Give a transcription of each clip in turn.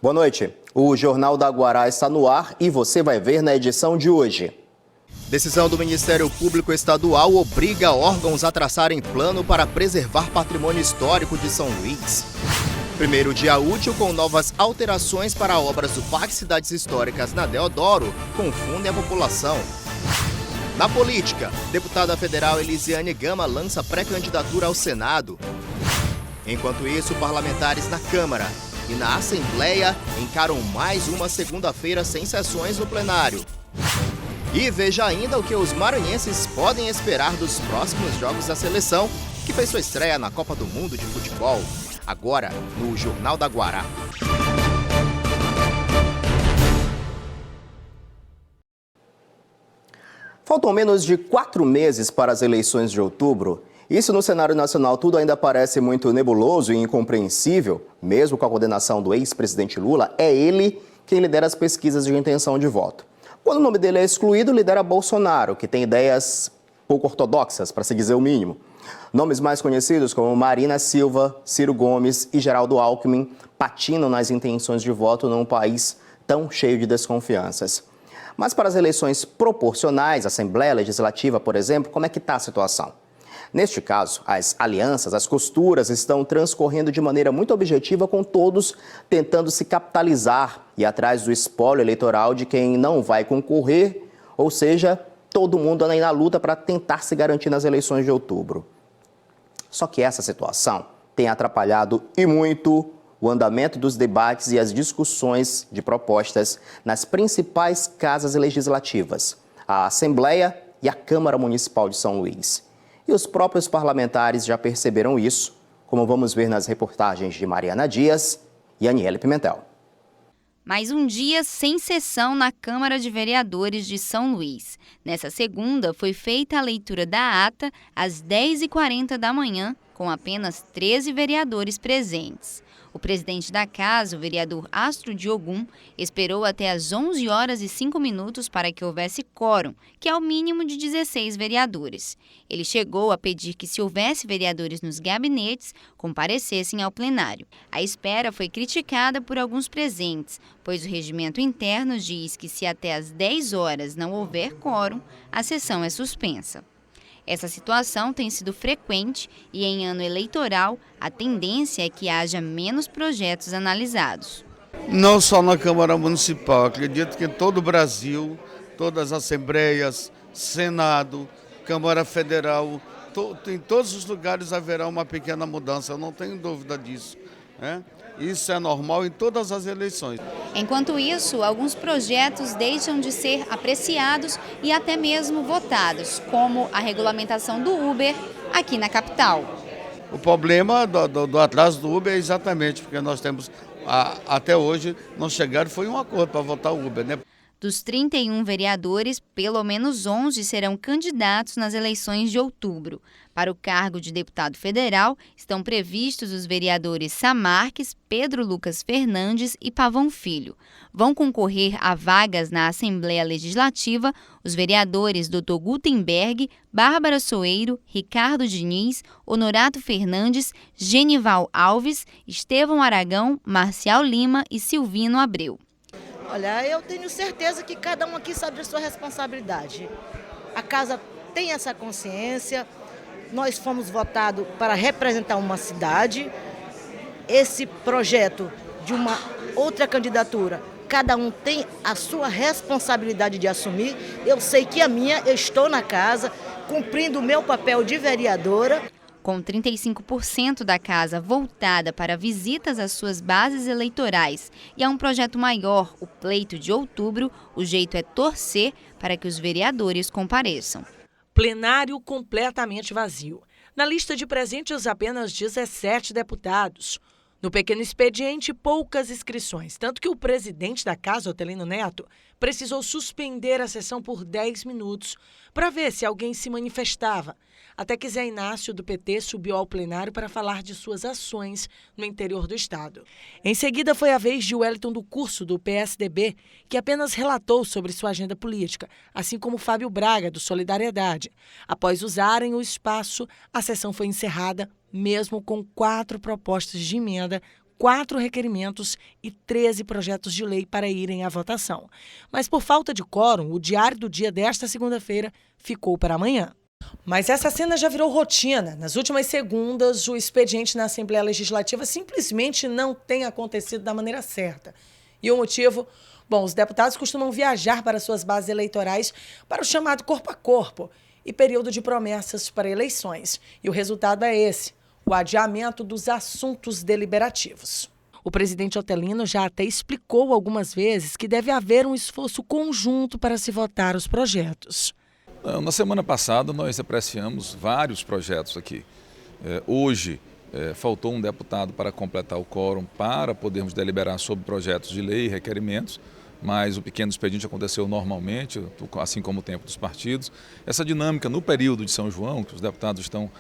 Boa noite. O Jornal da Guará está no ar e você vai ver na edição de hoje. Decisão do Ministério Público Estadual obriga órgãos a traçarem plano para preservar patrimônio histórico de São Luís. Primeiro dia útil com novas alterações para obras do Parque Cidades Históricas na Deodoro confundem a população. Na política, deputada federal Elisiane Gama lança pré-candidatura ao Senado. Enquanto isso, parlamentares na Câmara e na Assembleia encaram mais uma segunda-feira sem sessões no plenário. E veja ainda o que os maranhenses podem esperar dos próximos jogos da seleção, que fez sua estreia na Copa do Mundo de Futebol. Agora, no Jornal da Guará. Faltam menos de 4 meses para as eleições de outubro. Isso no cenário nacional tudo ainda parece muito nebuloso e incompreensível. Mesmo com a condenação do ex-presidente Lula, é ele quem lidera as pesquisas de intenção de voto. Quando o nome dele é excluído, lidera Bolsonaro, que tem ideias pouco ortodoxas, para se dizer o mínimo. Nomes mais conhecidos como Marina Silva, Ciro Gomes e Geraldo Alckmin patinam nas intenções de voto num país tão cheio de desconfianças. Mas para as eleições proporcionais, Assembleia Legislativa, por exemplo, como é que está a situação? Neste caso, as alianças, as costuras estão transcorrendo de maneira muito objetiva, com todos tentando se capitalizar e atrás do espólio eleitoral de quem não vai concorrer, ou seja, todo mundo anda aí na luta para tentar se garantir nas eleições de outubro. Só que essa situação tem atrapalhado e muito o andamento dos debates e as discussões de propostas nas principais casas legislativas, a Assembleia e a Câmara Municipal de São Luís. E os próprios parlamentares já perceberam isso, como vamos ver nas reportagens de Mariana Dias e Aniele Pimentel. Mais um dia sem sessão na Câmara de Vereadores de São Luís. Nessa segunda, foi feita a leitura da ata às 10h40 da manhã, com apenas 13 vereadores presentes. O presidente da casa, o vereador Astro Diogum, esperou até às 11h05 para que houvesse quórum, que é o mínimo de 16 vereadores. Ele chegou a pedir que, se houvesse vereadores nos gabinetes, comparecessem ao plenário. A espera foi criticada por alguns presentes, pois o regimento interno diz que, se até às 10 horas não houver quórum, a sessão é suspensa. Essa situação tem sido frequente e, em ano eleitoral, a tendência é que haja menos projetos analisados. Não só na Câmara Municipal, acredito que em todo o Brasil, todas as assembleias, Senado, Câmara Federal, em todos os lugares haverá uma pequena mudança, eu não tenho dúvida disso, né? Isso é normal em todas as eleições. Enquanto isso, alguns projetos deixam de ser apreciados e até mesmo votados, como a regulamentação do Uber aqui na capital. O problema do atraso do Uber é exatamente porque nós temos, até hoje, não chegaram, foi um acordo para votar o Uber, né? Dos 31 vereadores, pelo menos 11 serão candidatos nas eleições de outubro. Para o cargo de deputado federal, estão previstos os vereadores Samarques, Pedro Lucas Fernandes e Pavão Filho. Vão concorrer a vagas na Assembleia Legislativa os vereadores Dr. Gutenberg, Bárbara Soeiro, Ricardo Diniz, Honorato Fernandes, Genival Alves, Estevão Aragão, Marcial Lima e Silvino Abreu. Olha, eu tenho certeza que cada um aqui sabe da sua responsabilidade. A casa tem essa consciência, nós fomos votados para representar uma cidade. Esse projeto de uma outra candidatura, cada um tem a sua responsabilidade de assumir. Eu sei que a minha, eu estou na casa, cumprindo o meu papel de vereadora. Com 35% da casa voltada para visitas às suas bases eleitorais e a um projeto maior, o pleito de outubro, o jeito é torcer para que os vereadores compareçam. Plenário completamente vazio. Na lista de presentes, apenas 17 deputados. No pequeno expediente, poucas inscrições, tanto que o presidente da casa, Otelino Neto, precisou suspender a sessão por 10 minutos para ver se alguém se manifestava, até que Zé Inácio, do PT, subiu ao plenário para falar de suas ações no interior do estado. Em seguida, foi a vez de Wellington do Curso, do PSDB, que apenas relatou sobre sua agenda política, assim como Fábio Braga, do Solidariedade. Após usarem o espaço, a sessão foi encerrada, mesmo com 4 propostas de emenda 4 requerimentos e 13 projetos de lei para irem à votação. Mas por falta de quórum, o diário do dia desta segunda-feira ficou para amanhã. Mas essa cena já virou rotina. Nas últimas segundas, o expediente na Assembleia Legislativa simplesmente não tem acontecido da maneira certa. E o motivo? Bom, os deputados costumam viajar para suas bases eleitorais para o chamado corpo a corpo e período de promessas para eleições. E o resultado é esse, o adiamento dos assuntos deliberativos. O presidente Otelino já até explicou algumas vezes que deve haver um esforço conjunto para se votar os projetos. Na semana passada nós apreciamos vários projetos aqui. Hoje faltou um deputado para completar o quórum para podermos deliberar sobre projetos de lei e requerimentos, mas o pequeno expediente aconteceu normalmente, assim como o tempo dos partidos. Essa dinâmica no período de São João, que os deputados estão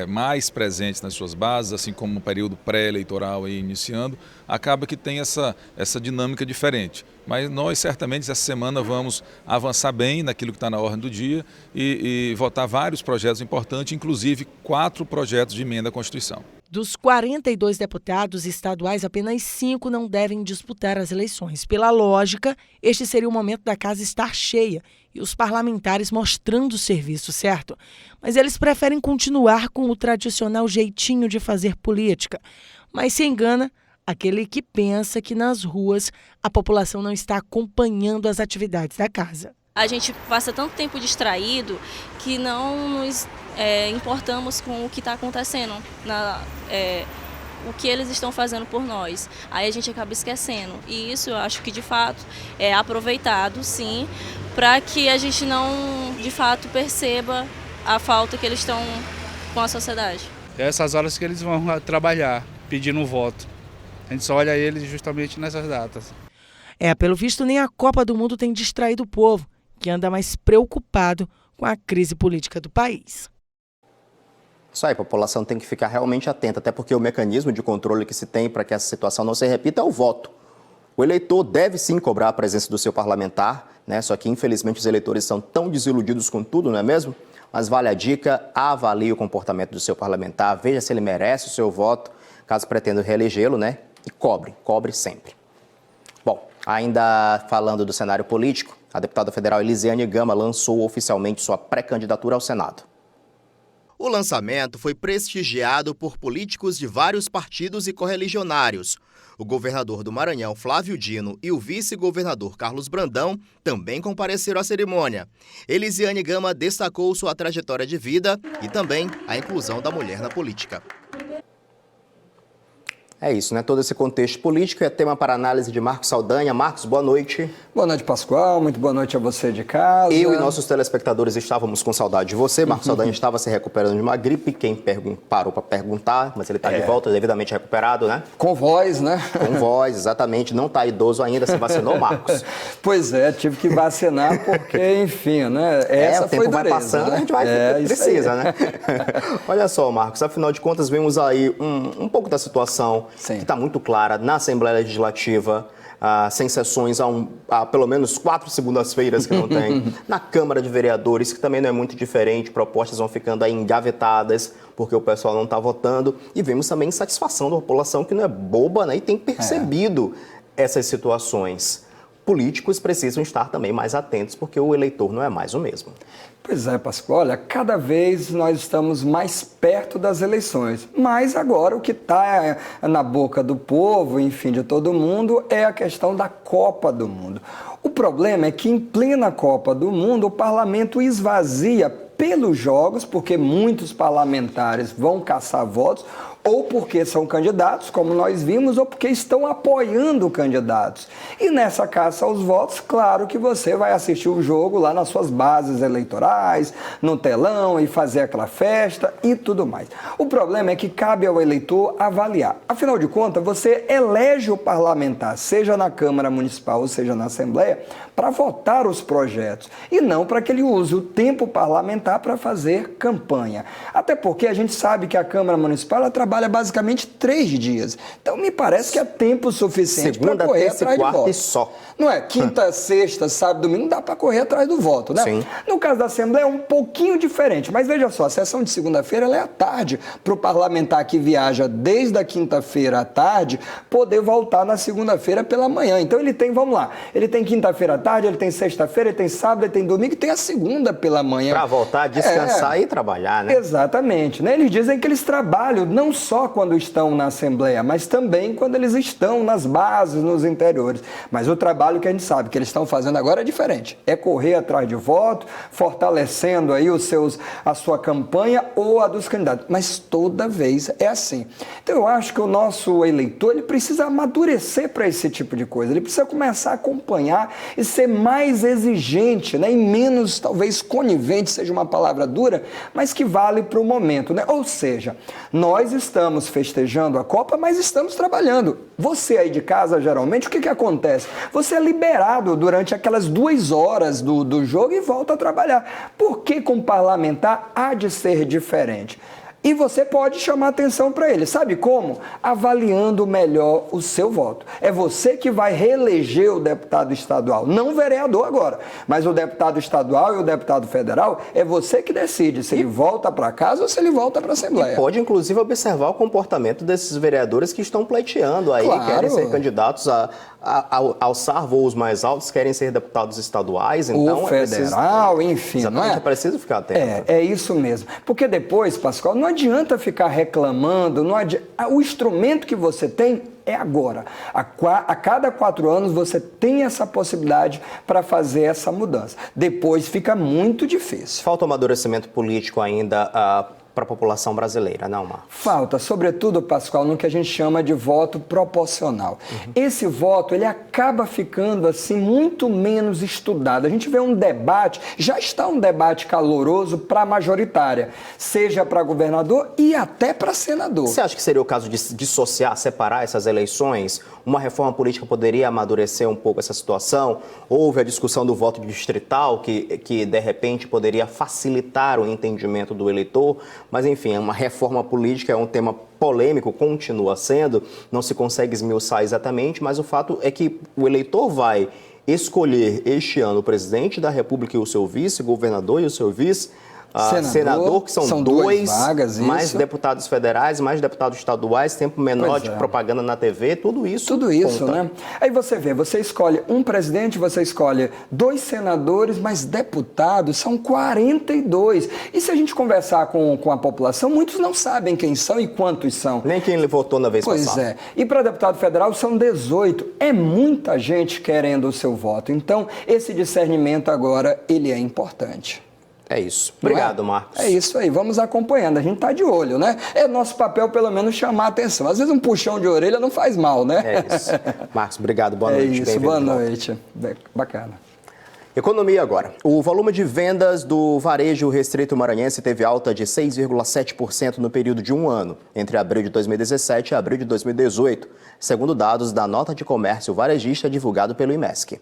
mais presentes nas suas bases, assim como no período pré-eleitoral aí iniciando, acaba que tem essa dinâmica diferente. Mas nós certamente essa semana vamos avançar bem naquilo que está na ordem do dia e votar vários projetos importantes, inclusive 4 projetos de emenda à Constituição. Dos 42 deputados estaduais, apenas 5 não devem disputar as eleições. Pela lógica, este seria o momento da casa estar cheia e os parlamentares mostrando o serviço, certo? Mas eles preferem continuar com o tradicional jeitinho de fazer política. Mas se engana aquele que pensa que nas ruas a população não está acompanhando as atividades da casa. A gente passa tanto tempo distraído que não nos importamos com o que está acontecendo, o que eles estão fazendo por nós. Aí a gente acaba esquecendo. E isso eu acho que de fato é aproveitado, sim, para que a gente não de fato perceba a falta que eles estão com a sociedade. Essas horas que eles vão trabalhar, pedindo um voto. A gente só olha eles justamente nessas datas. Pelo visto, nem a Copa do Mundo tem distraído o povo, que anda mais preocupado com a crise política do país. Isso aí, a população tem que ficar realmente atenta, até porque o mecanismo de controle que se tem para que essa situação não se repita é o voto. O eleitor deve sim cobrar a presença do seu parlamentar, né? Só que infelizmente os eleitores são tão desiludidos com tudo, não é mesmo? Mas vale a dica, avalie o comportamento do seu parlamentar, veja se ele merece o seu voto, caso pretenda reelegê-lo, né? E cobre sempre. Bom, ainda falando do cenário político, a deputada federal Elisiane Gama lançou oficialmente sua pré-candidatura ao Senado. O lançamento foi prestigiado por políticos de vários partidos e correligionários. O governador do Maranhão, Flávio Dino, e o vice-governador Carlos Brandão também compareceram à cerimônia. Elisiane Gama destacou sua trajetória de vida e também a inclusão da mulher na política. É isso, né? Todo esse contexto político é tema para análise de Marcos Saldanha. Marcos, boa noite. Boa noite, Pascoal. Muito boa noite a você de casa. Eu e nossos telespectadores estávamos com saudade de você. Marcos Saldanha estava se recuperando de uma gripe. Quem parou para perguntar, mas ele está de volta, devidamente recuperado, né? Com voz, né? Com voz, exatamente. Não está idoso ainda. Se vacinou, Marcos? Pois é, tive que vacinar porque, enfim, né? Essa o tempo foi dureza, vai passando, né? a gente precisa, né? Olha só, Marcos, afinal de contas, vemos aí um pouco da situação que está muito clara na Assembleia Legislativa, sem sessões há pelo menos 4 segundas-feiras que não tem, na Câmara de Vereadores, que também não é muito diferente, propostas vão ficando aí engavetadas porque o pessoal não está votando, e vemos também insatisfação da população que não é boba, né, e tem percebido essas situações. Políticos precisam estar também mais atentos, porque o eleitor não é mais o mesmo. Pois é, Pascoal, olha, cada vez nós estamos mais perto das eleições, mas agora o que está na boca do povo, enfim, de todo mundo, é a questão da Copa do Mundo. O problema é que em plena Copa do Mundo o parlamento esvazia pelos jogos, porque muitos parlamentares vão caçar votos, ou porque são candidatos, como nós vimos, ou porque estão apoiando candidatos. E nessa caça aos votos, claro que você vai assistir o jogo lá nas suas bases eleitorais, no telão, e fazer aquela festa e tudo mais. O problema é que cabe ao eleitor avaliar. Afinal de contas, você elege o parlamentar, seja na Câmara Municipal ou seja na Assembleia, para votar os projetos, e não para que ele use o tempo parlamentar para fazer campanha. Até porque a gente sabe que a Câmara Municipal ela trabalha trabalha basicamente 3 dias. Então, me parece que é tempo suficiente para correr terça, atrás de quarta voto. e só. Não é? Quinta, sexta, sábado, domingo, não dá para correr atrás do voto, né? Sim. No caso da Assembleia é um pouquinho diferente, mas veja só, a sessão de segunda-feira ela é à tarde, para o parlamentar que viaja desde a quinta-feira à tarde poder voltar na segunda-feira pela manhã. Então ele tem, vamos lá, ele tem quinta-feira à tarde, ele tem sexta-feira, ele tem sábado, ele tem domingo e tem a segunda pela manhã. Para voltar, descansar e trabalhar, né? Exatamente, né? Eles dizem que eles trabalham não só quando estão na Assembleia, mas também quando eles estão nas bases, nos interiores. Mas o trabalho que a gente sabe que eles estão fazendo agora é diferente. É correr atrás de voto, fortalecendo aí a sua campanha ou a dos candidatos. Mas toda vez é assim. Então eu acho que o nosso eleitor ele precisa amadurecer para esse tipo de coisa. Ele precisa começar a acompanhar e ser mais exigente, né? E menos, talvez, conivente, seja uma palavra dura, mas que vale para o momento, né? Ou seja, nós estamos festejando a Copa, mas estamos trabalhando. Você aí de casa, geralmente, o que acontece? Você é liberado durante aquelas 2 horas do jogo e volta a trabalhar. Por que com parlamentar há de ser diferente? E você pode chamar atenção para ele. Sabe como? Avaliando melhor o seu voto. É você que vai reeleger o deputado estadual, não o vereador agora. Mas o deputado estadual e o deputado federal, é você que decide se ele volta para casa ou se ele volta para a Assembleia. E pode, inclusive, observar o comportamento desses vereadores que estão pleiteando aí, claro. Querem ser candidatos a alçar voos mais altos, querem ser deputados estaduais. Então, o federal, enfim, exatamente, não é? É preciso ficar atento. É isso mesmo. Porque depois, Pascoal, não adianta ficar reclamando, o instrumento que você tem é agora. A cada 4 anos você tem essa possibilidade para fazer essa mudança. Depois fica muito difícil. Falta amadurecimento político ainda para a população brasileira, não, Marcos? Falta, sobretudo, Pascoal, no que a gente chama de voto proporcional. Esse voto, ele acaba ficando, assim, muito menos estudado. A gente vê um debate, já está um debate caloroso para a majoritária, seja para governador e até para senador. Você acha que seria o caso de dissociar, separar essas eleições? Uma reforma política poderia amadurecer um pouco essa situação? Houve a discussão do voto distrital, que de repente poderia facilitar o entendimento do eleitor, mas enfim, uma reforma política é um tema polêmico, continua sendo, não se consegue esmiuçar exatamente, mas o fato é que o eleitor vai escolher este ano o presidente da República e o seu vice, governador e o seu vice, senador, que são 2 vagas, mais deputados federais, mais deputados estaduais, tempo menor de propaganda na TV, tudo isso conta. Né? Aí você vê, você escolhe um presidente, você escolhe 2 senadores, mas deputados são 42. E se a gente conversar com a população, muitos não sabem quem são e quantos são. Nem quem votou na vez passada. Pois é. E para deputado federal são 18. É muita gente querendo o seu voto. Então, esse discernimento agora, ele é importante. É isso. Obrigado, Marcos. É isso aí, vamos acompanhando. A gente está de olho, né? É nosso papel, pelo menos, chamar a atenção. Às vezes um puxão de orelha não faz mal, né? É isso. Marcos, obrigado. Boa noite. É isso, boa noite. Bacana. Economia agora. O volume de vendas do varejo restrito maranhense teve alta de 6,7% no período de um ano, entre abril de 2017 e abril de 2018, segundo dados da Nota de Comércio Varejista divulgado pelo IMESC.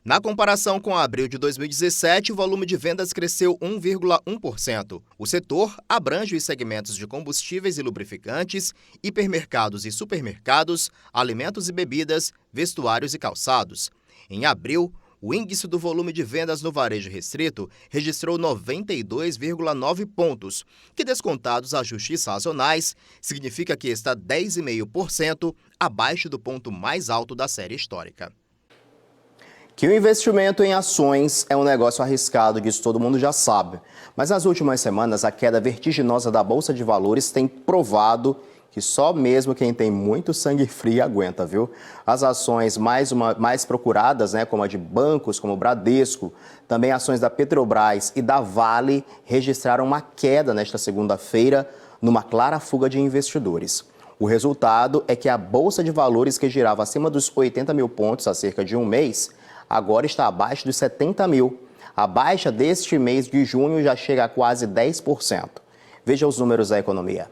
Na comparação com abril de 2017, o volume de vendas cresceu 1,1%. O setor abrange os segmentos de combustíveis e lubrificantes, hipermercados e supermercados, alimentos e bebidas, vestuários e calçados. Em abril, o índice do volume de vendas no varejo restrito registrou 92,9 pontos, que, descontados ajustes sazonais, significa que está 10,5% abaixo do ponto mais alto da série histórica. Que o investimento em ações é um negócio arriscado, disso todo mundo já sabe. Mas nas últimas semanas, a queda vertiginosa da Bolsa de Valores tem provado que só mesmo quem tem muito sangue frio aguenta, viu? As ações mais procuradas, né, como a de bancos, como o Bradesco, também ações da Petrobras e da Vale, registraram uma queda nesta segunda-feira, numa clara fuga de investidores. O resultado é que a Bolsa de Valores, que girava acima dos 80 mil pontos há cerca de um mês, agora está abaixo dos 70 mil. A baixa deste mês de junho já chega a quase 10%. Veja os números da economia.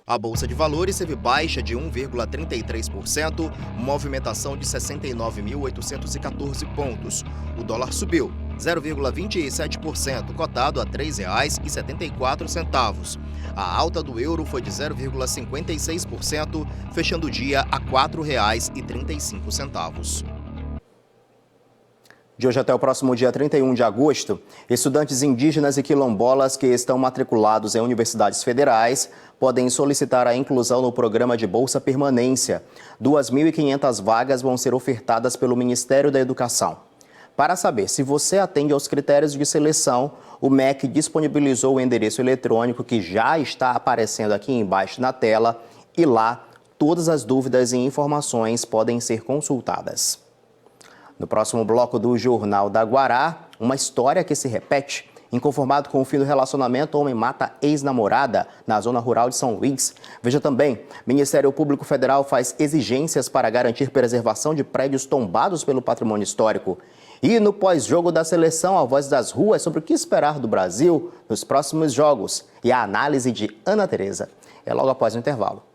A Bolsa de Valores teve baixa de 1,33%, movimentação de 69.814 pontos. O dólar subiu, 0,27%, cotado a R$ 3,74. A alta do euro foi de 0,56%, fechando o dia a R$ 4,35. De hoje até o próximo dia 31 de agosto, estudantes indígenas e quilombolas que estão matriculados em universidades federais podem solicitar a inclusão no programa de Bolsa Permanência. 2.500 vagas vão ser ofertadas pelo Ministério da Educação. Para saber se você atende aos critérios de seleção, o MEC disponibilizou o endereço eletrônico que já está aparecendo aqui embaixo na tela e lá todas as dúvidas e informações podem ser consultadas. No próximo bloco do Jornal da Guará, uma história que se repete. Inconformado com o fim do relacionamento, homem mata ex-namorada na zona rural de São Luís. Veja também, Ministério Público Federal faz exigências para garantir preservação de prédios tombados pelo patrimônio histórico. E no pós-jogo da seleção, a voz das ruas sobre o que esperar do Brasil nos próximos jogos. E a análise de Ana Tereza. É logo após o intervalo.